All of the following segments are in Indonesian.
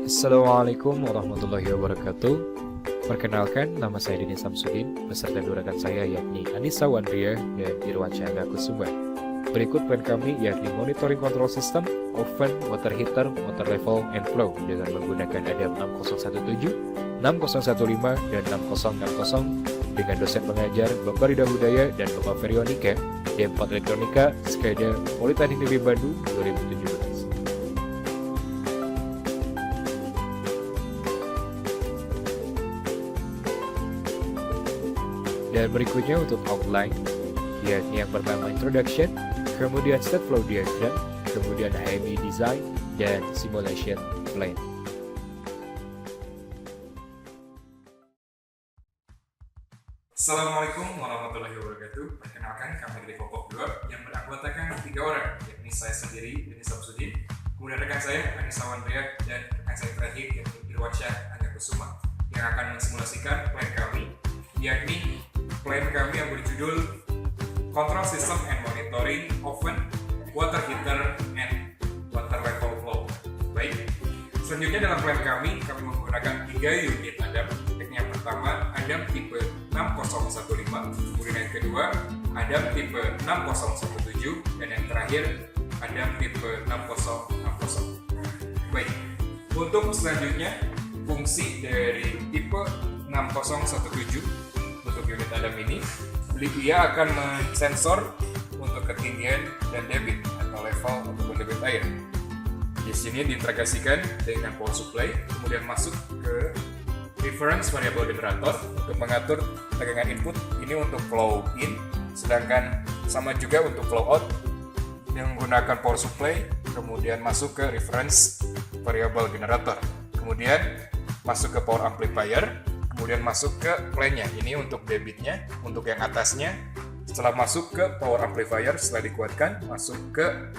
Assalamualaikum warahmatullahi wabarakatuh. Perkenalkan, nama saya Dini Samsudin, beserta dua rekan saya yakni Anissa Wandria dan Irwan Chandra Kusuma. Berikut plan kami yakni monitoring control system, oven, water heater, water level, and flow dengan menggunakan ADAM 6017, 6015, dan 6060 dengan dosen pengajar Bapak Rida Budaya dan Bapak Ferionika, D4 Elektronika, Skada, Politeknik Negeri Bandung 2017. Dan berikutnya untuk outline, yakni yang pertama introduction, kemudian state flow diagram, kemudian HMI design, dan simulation plan. Assalamualaikum warahmatullahi wabarakatuh. Perkenalkan, kami dari kelompok 2 yang beranggotakan 3 orang, yakni saya sendiri, Dini Samsudin, kemudian rekan saya, Anissa Wandria, dan rekan saya terakhir, yakni Irwan Chandra Kusuma, yang akan mensimulasikan plan kami, yakni plan kami yang berjudul Control System and Monitoring Oven, Water Heater, and Water Level Flow. Baik, selanjutnya dalam plan kami menggunakan 3 unit ADAM, yakni yang pertama ADAM tipe 6015, kemudian yang kedua ADAM tipe 6017, dan yang terakhir ADAM tipe 6060. Baik, untuk selanjutnya fungsi dari tipe 6017 untuk unit ADAM ini, dia akan mensensor untuk ketinggian dan debit atau level ataupun debit air. Di sini diintegrasikan dengan power supply, kemudian masuk ke reference variable generator untuk mengatur tegangan input ini untuk flow in, sedangkan sama juga untuk flow out yang menggunakan power supply, kemudian masuk ke reference variable generator, kemudian masuk ke power amplifier, kemudian masuk ke plan-nya, ini untuk debitnya, untuk yang atasnya. Setelah masuk ke power amplifier, setelah dikuatkan, masuk ke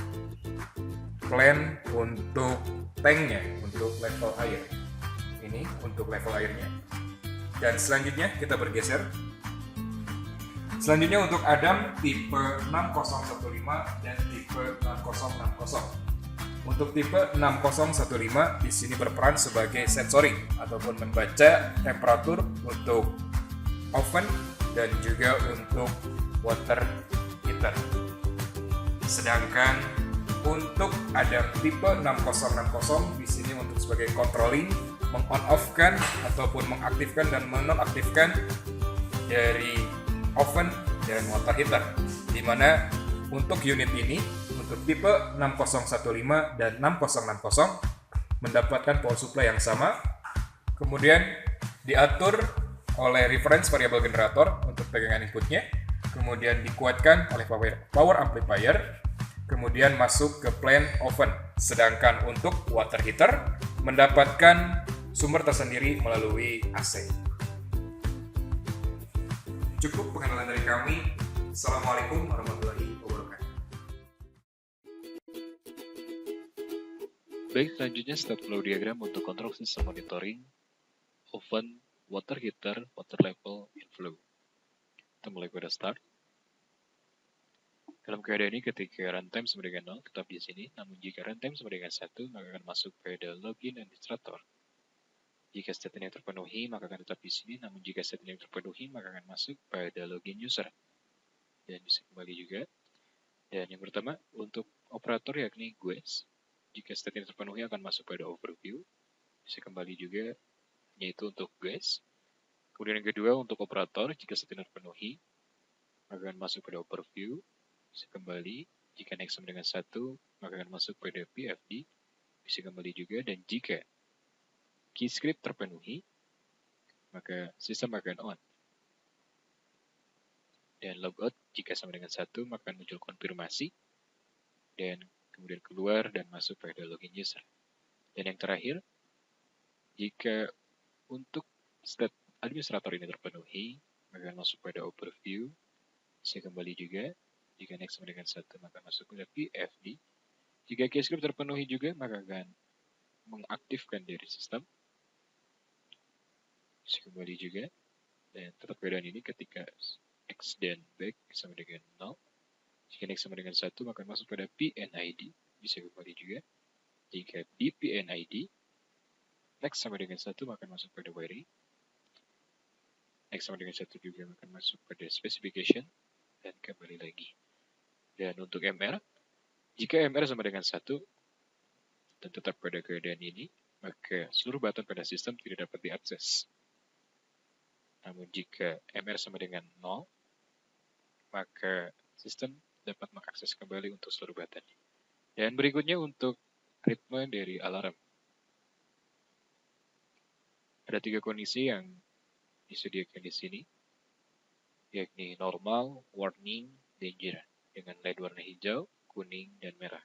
plan untuk tanknya, untuk level air. Ini untuk level airnya. Dan selanjutnya kita bergeser. Selanjutnya untuk ADAM tipe 6015 dan tipe 6060. Untuk tipe 6015 di sini berperan sebagai sensoring ataupun membaca temperatur untuk oven dan juga untuk water heater. Sedangkan untuk ADAM tipe 6060 di sini untuk sebagai controlling, meng-on-off-kan ataupun mengaktifkan dan menonaktifkan dari oven dan water heater, di mana untuk unit ini untuk tipe 6015 dan 6060 mendapatkan power supply yang sama, kemudian diatur oleh reference variable generator untuk tegangan inputnya, kemudian dikuatkan oleh power amplifier, kemudian masuk ke plan oven. Sedangkan untuk water heater mendapatkan sumber tersendiri melalui AC. Cukup pengenalan dari kami. Assalamualaikum warahmatullahi wabarakatuh. Baik, selanjutnya state flow diagram untuk control system monitoring, oven, water heater, water level, and flow. Kita mulai pada start. Dalam keadaan ini ketika runtime sama dengan 0 tetap di sini, namun jika runtime sama dengan 1 maka akan masuk pada login administrator. Jika state ini terpenuhi maka akan tetap di sini, namun jika state ini terpenuhi maka akan masuk pada login user. Dan bisa kembali juga. Dan yang pertama untuk operator yakni GUES. Jika state ini terpenuhi akan masuk pada overview. Bisa kembali juga, yaitu untuk GUES. Kemudian yang kedua untuk operator, jika state ini terpenuhi maka akan masuk pada overview. Bisa kembali, jika next sama dengan 1 maka akan masuk pada PFD. Bisa kembali juga, dan jika key script terpenuhi maka sistem akan on. Dan logout jika sama dengan 1 maka akan muncul konfirmasi dan kemudian keluar dan masuk pada login user. Dan yang terakhir, jika untuk state administrator ini terpenuhi maka akan masuk pada overview. Bisa kembali juga, jika next sama dengan 1 maka masuk pada PFD. Jika key script terpenuhi juga maka akan mengaktifkan dari sistem. Bisa kembali juga, dan tetap keadaan ini ketika X dan back sama dengan 0. Jika next sama dengan 1 maka masuk pada PNID. Bisa kembali juga. Jika di PNID Next sama dengan 1 akan masuk pada wiring. Next sama dengan 1 juga akan masuk pada specification. Dan kembali lagi. Dan untuk MR, jika MR sama dengan 1 dan tetap pada keadaan ini, maka seluruh button pada sistem tidak dapat diakses. Namun jika MR sama dengan 0, maka sistem dapat mengakses kembali untuk seluruh button. Dan berikutnya untuk ritme dari alarm. Ada 3 kondisi yang disediakan di sini, yakni normal, warning, danger, dengan LED warna hijau, kuning, dan merah.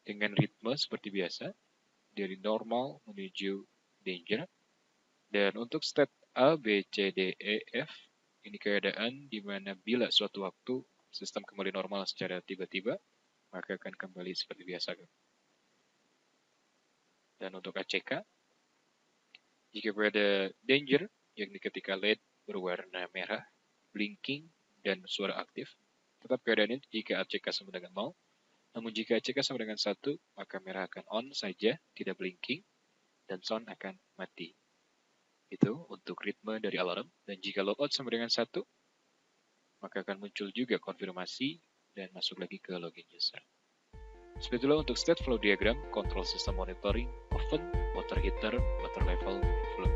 Dengan ritme seperti biasa, dari normal menuju danger, dan untuk state A, B, C, D, E, F, ini keadaan di mana bila suatu waktu sistem kembali normal secara tiba-tiba, maka akan kembali seperti biasa. Dan untuk ACK, jika pada danger, yakni ketika LED berwarna merah, blinking, dan suara aktif, tetap keadaannya jika ACK sama dengan 0. Namun jika ACK sama dengan 1, maka merah akan on saja, tidak blinking, dan sound akan mati. Itu untuk ritme dari alarm. Dan jika logout sama dengan 1, maka akan muncul juga konfirmasi dan masuk lagi ke login user. Seperti itulah untuk state flow diagram, control system monitoring, oven, water heater, water level, flow.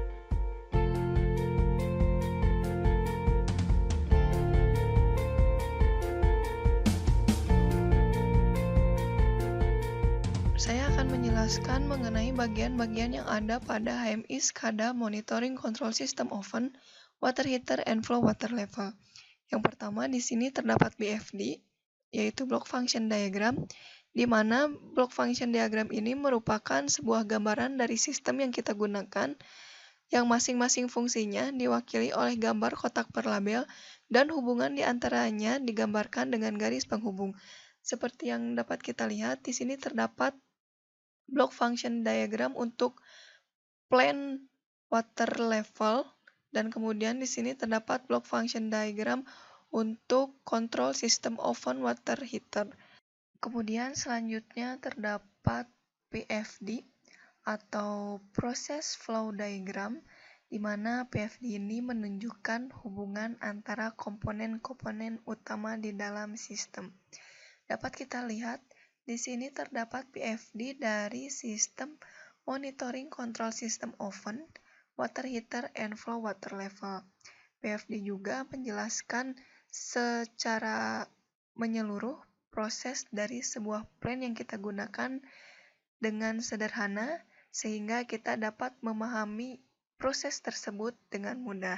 Saya akan menjelaskan mengenai bagian-bagian yang ada pada HMI SCADA Monitoring Control System Oven, Water Heater, and Flow Water Level. Yang pertama di sini terdapat BFD, yaitu Block Function Diagram, di mana Block Function Diagram ini merupakan sebuah gambaran dari sistem yang kita gunakan, yang masing-masing fungsinya diwakili oleh gambar kotak berlabel, dan hubungan di antaranya digambarkan dengan garis penghubung. Seperti yang dapat kita lihat, di sini terdapat block function diagram untuk plan water level, dan kemudian di sini terdapat block function diagram untuk control system oven water heater. Kemudian selanjutnya terdapat PFD atau process flow diagram, di mana PFD ini menunjukkan hubungan antara komponen-komponen utama di dalam sistem. Dapat kita lihat di sini terdapat PFD dari sistem monitoring control system oven, water heater, and flow water level. PFD juga menjelaskan secara menyeluruh proses dari sebuah plan yang kita gunakan dengan sederhana, sehingga kita dapat memahami proses tersebut dengan mudah.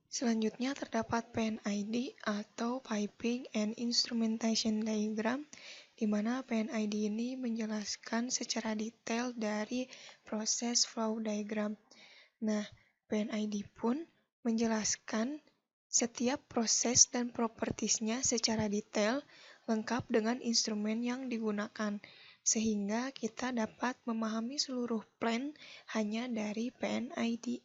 Selanjutnya terdapat PNID atau Piping and Instrumentation Diagram, di mana PNID ini menjelaskan secara detail dari proses flow diagram. Nah, PNID pun menjelaskan setiap proses dan propertiesnya secara detail, lengkap dengan instrumen yang digunakan, sehingga kita dapat memahami seluruh plan hanya dari PNID.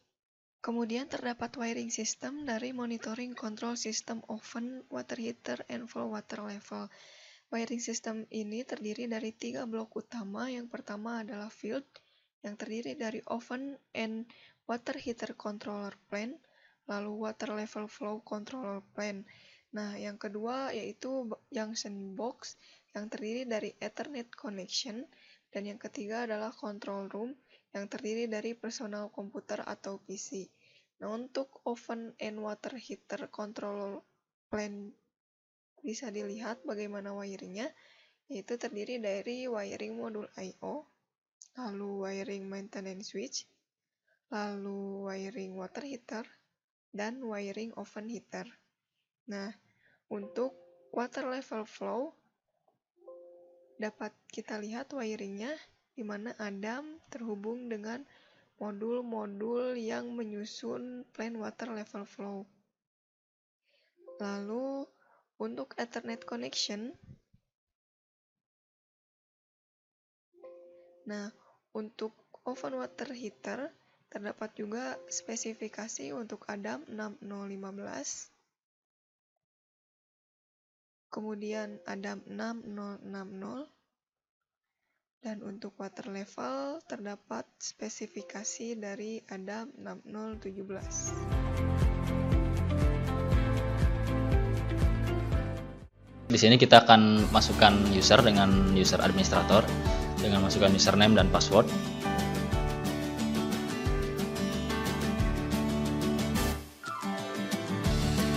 Kemudian terdapat wiring system dari monitoring control system oven, water heater, and flow water level. Wiring system ini terdiri dari 3 blok utama. Yang pertama adalah field, yang terdiri dari oven and water heater controller plane, lalu water level flow controller plane. Nah, yang kedua yaitu junction box, yang terdiri dari Ethernet connection, dan yang ketiga adalah control room, yang terdiri dari personal komputer atau PC. Nah, untuk oven and water heater control plane bisa dilihat bagaimana wiringnya, yaitu terdiri dari wiring modul I/O, lalu wiring maintenance switch, lalu wiring water heater, dan wiring oven heater. Nah, untuk water level flow dapat kita lihat wiringnya, di mana Adam terhubung dengan modul-modul yang menyusun plan water level flow. Lalu untuk Ethernet connection, nah untuk oven water heater terdapat juga spesifikasi untuk Adam 6015, kemudian Adam 6060, dan Dan untuk water level terdapat spesifikasi dari ADAP 6017. Di sini kita akan masukkan user dengan user administrator dengan masukkan username dan password.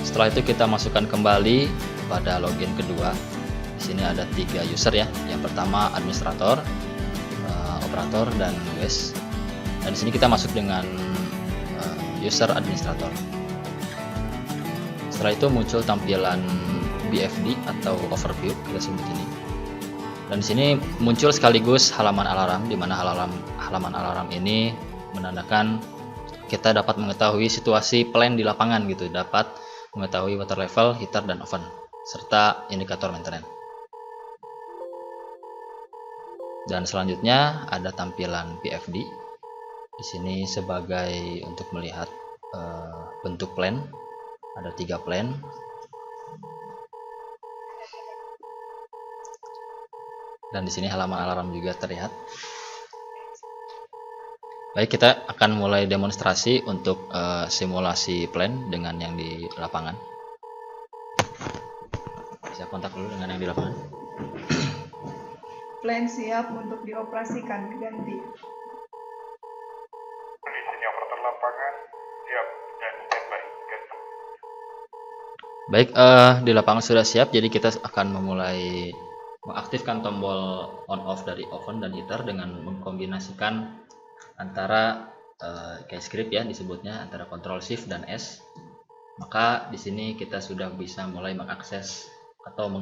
Setelah itu kita masukkan kembali pada login kedua. Di sini ada 3 user ya. Yang pertama administrator, operator, dan US. Dan di sini kita masuk dengan user administrator. Setelah itu muncul tampilan BFD atau overview kita sebut ini. Dan di sini muncul sekaligus halaman alarm, di mana halaman alarm ini menandakan kita dapat mengetahui situasi plan di lapangan gitu, dapat mengetahui water level, heater, dan oven, serta indikator maintenance. Dan selanjutnya ada tampilan PFD. Di sini sebagai untuk melihat bentuk plan, ada 3 plan. Dan di sini halaman alarm juga terlihat. Baik, kita akan mulai demonstrasi untuk simulasi plan dengan yang di lapangan. Bisa kontak dulu dengan yang di lapangan. Plan siap untuk dioperasikan, ganti. Kondisi operator lapangan siap dan standby. Baik, di lapangan sudah siap, jadi kita akan memulai mengaktifkan tombol on off dari oven dan heater dengan mengkombinasikan antara kayak script ya disebutnya, antara Ctrl Shift dan S. Maka di sini kita sudah bisa mulai mengakses atau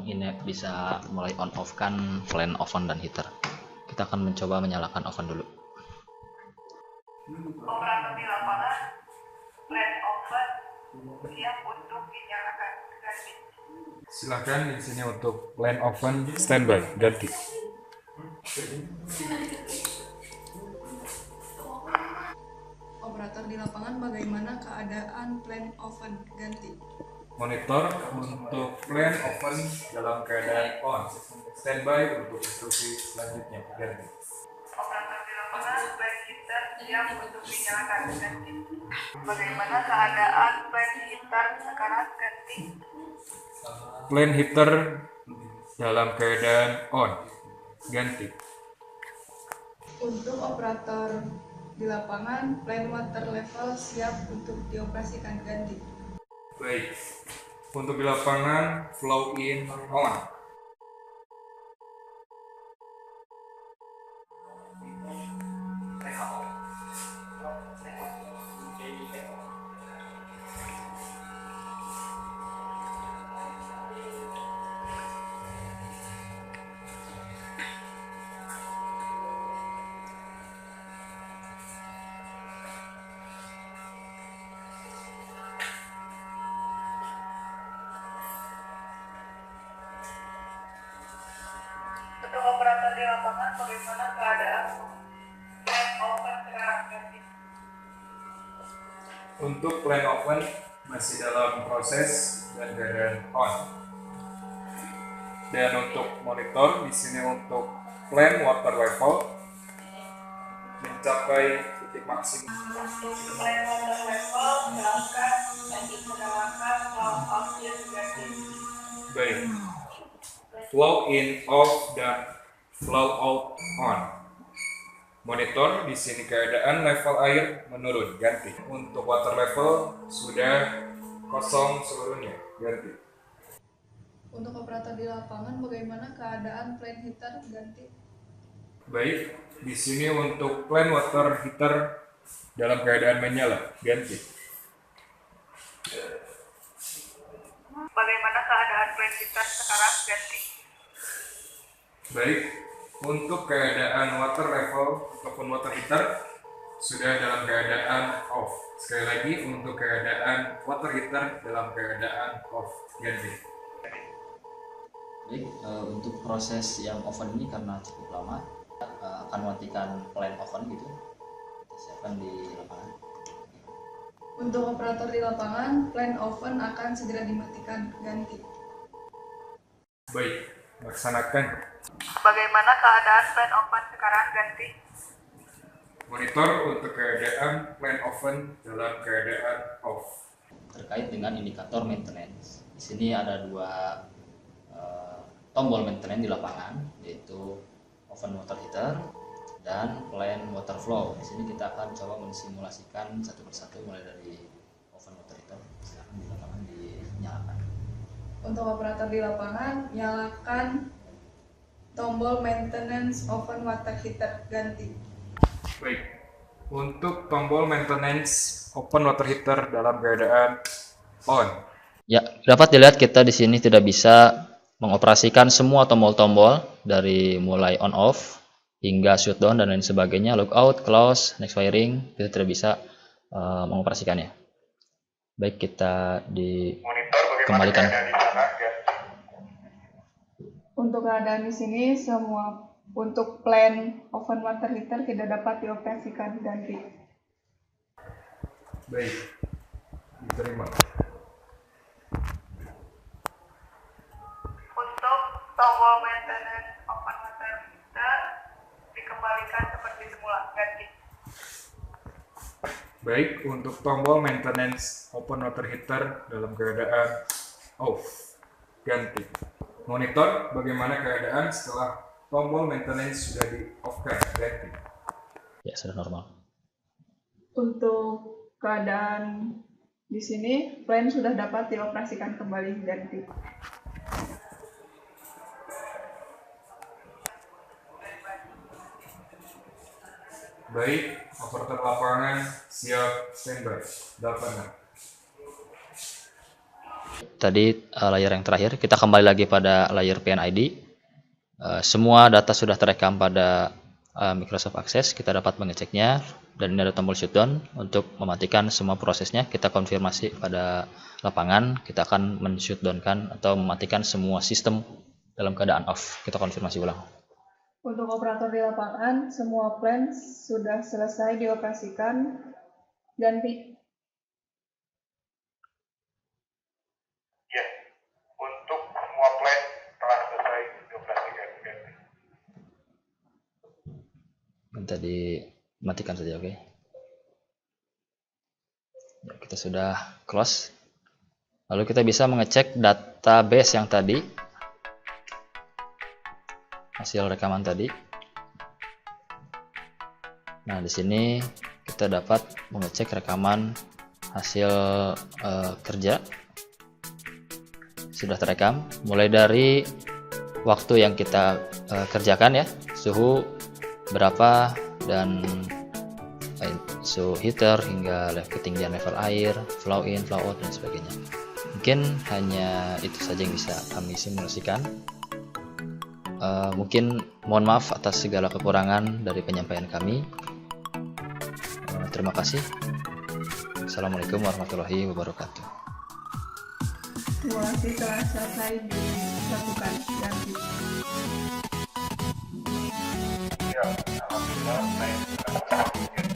bisa mulai on off kan plan oven dan heater. Kita akan mencoba menyalakan oven dulu. Operator di lapangan, plan oven siap untuk dinyalakan, ganti. Silakan di sini untuk plan oven standby, ganti. Operator di lapangan, bagaimana keadaan plan oven, ganti. Monitor untuk plan oven dalam keadaan on, standby untuk instruksi selanjutnya, ganti. Operator di lapangan, plan heater siap untuk dinyalakan, ganti. Bagaimana keadaan plan heater sekarang, ganti. Plan heater dalam keadaan on, ganti. Untuk operator di lapangan, plan water level siap untuk dioperasikan, ganti. Baik, untuk di lapangan flow in on. Untuk operator di lapangan, bagaimana keadaan plan oven sekarang, ganti. Untuk plan oven masih dalam proses dan keadaan on. Dan untuk monitor di sini untuk plan water level mencapai titik maksimum. Untuk plan water level, silakan menyalakan flow off dan ganti. Baik. Flow in off dan flow out on. Monitor di sini keadaan level air menurun, ganti. Untuk water level sudah kosong seluruhnya, ganti. Untuk operator di lapangan, bagaimana keadaan plan heater, ganti. Baik, di sini untuk plan water heater dalam keadaan menyala, ganti. Bagaimana keadaan plan heater sekarang, ganti. Baik, untuk keadaan water level ataupun water heater sudah dalam keadaan off. Sekali lagi untuk keadaan water heater dalam keadaan off, ganti. Baik, untuk proses yang oven ini karena cukup lama, akan mematikan plan oven gitu. Kita siapkan di lapangan. Untuk operator di lapangan, plan oven akan segera dimatikan, ganti. Baik, Laksanakan. Bagaimana keadaan plan oven sekarang? Ganti. Monitor untuk keadaan plan oven dalam keadaan off. Terkait dengan indikator maintenance, di sini ada dua tombol maintenance di lapangan, yaitu oven water heater dan plan water flow. Di sini kita akan coba mensimulasikan satu persatu, mulai dari oven water heater. Silakan di lapangan dinyalakan. Untuk operator di lapangan, nyalakan tombol maintenance oven water heater, ganti. Baik. Untuk tombol maintenance open water heater dalam keadaan on. Ya, dapat dilihat kita di sini tidak bisa mengoperasikan semua tombol-tombol dari mulai on off hingga shutdown dan lain sebagainya, logout, close, next wiring, kita tidak bisa mengoperasikannya. Baik, kita dikembalikan. Untuk keadaan di sini, semua untuk plan oven water heater tidak dapat dioperasikan, ganti. Baik. Diterima. Untuk tombol maintenance oven water heater dikembalikan seperti semula. Ganti. Baik, untuk tombol maintenance open water heater dalam keadaan off. Ganti. Monitor bagaimana keadaan setelah tombol maintenance sudah di-off-kan. Ganti. Ya, sudah normal. Untuk keadaan di sini, plan sudah dapat dioperasikan kembali, ganti. Baik, operator lapangan siap standby. Lapangan. Tadi layar yang terakhir, kita kembali lagi pada layar PNID. Semua data sudah terekam pada Microsoft Access, kita dapat mengeceknya, dan ini ada tombol shutdown untuk mematikan semua prosesnya. Kita konfirmasi pada lapangan, kita akan men-shutdownkan atau mematikan semua sistem dalam keadaan off. Kita konfirmasi ulang. Untuk operator di lapangan, semua plan sudah selesai dioperasikan, ganti. Ya, untuk semua plan telah selesai dioperasikan. Ganti. Minta dimatikan saja, oke. Ya, kita sudah close. Lalu kita bisa mengecek database yang tadi, hasil rekaman tadi. Nah, di sini kita dapat mengecek rekaman hasil kerja. Sudah terekam mulai dari waktu yang kita kerjakan, ya, suhu berapa, dan suhu heater hingga ketinggian level air, flow in, flow out, dan sebagainya. Mungkin hanya itu saja yang bisa kami simulasikan. Mungkin mohon maaf atas segala kekurangan dari penyampaian kami. Terima kasih. Assalamualaikum warahmatullahi wabarakatuh. Simulasi telah selesai dilakukan, ganti. Ya, alhamdulillah, baik.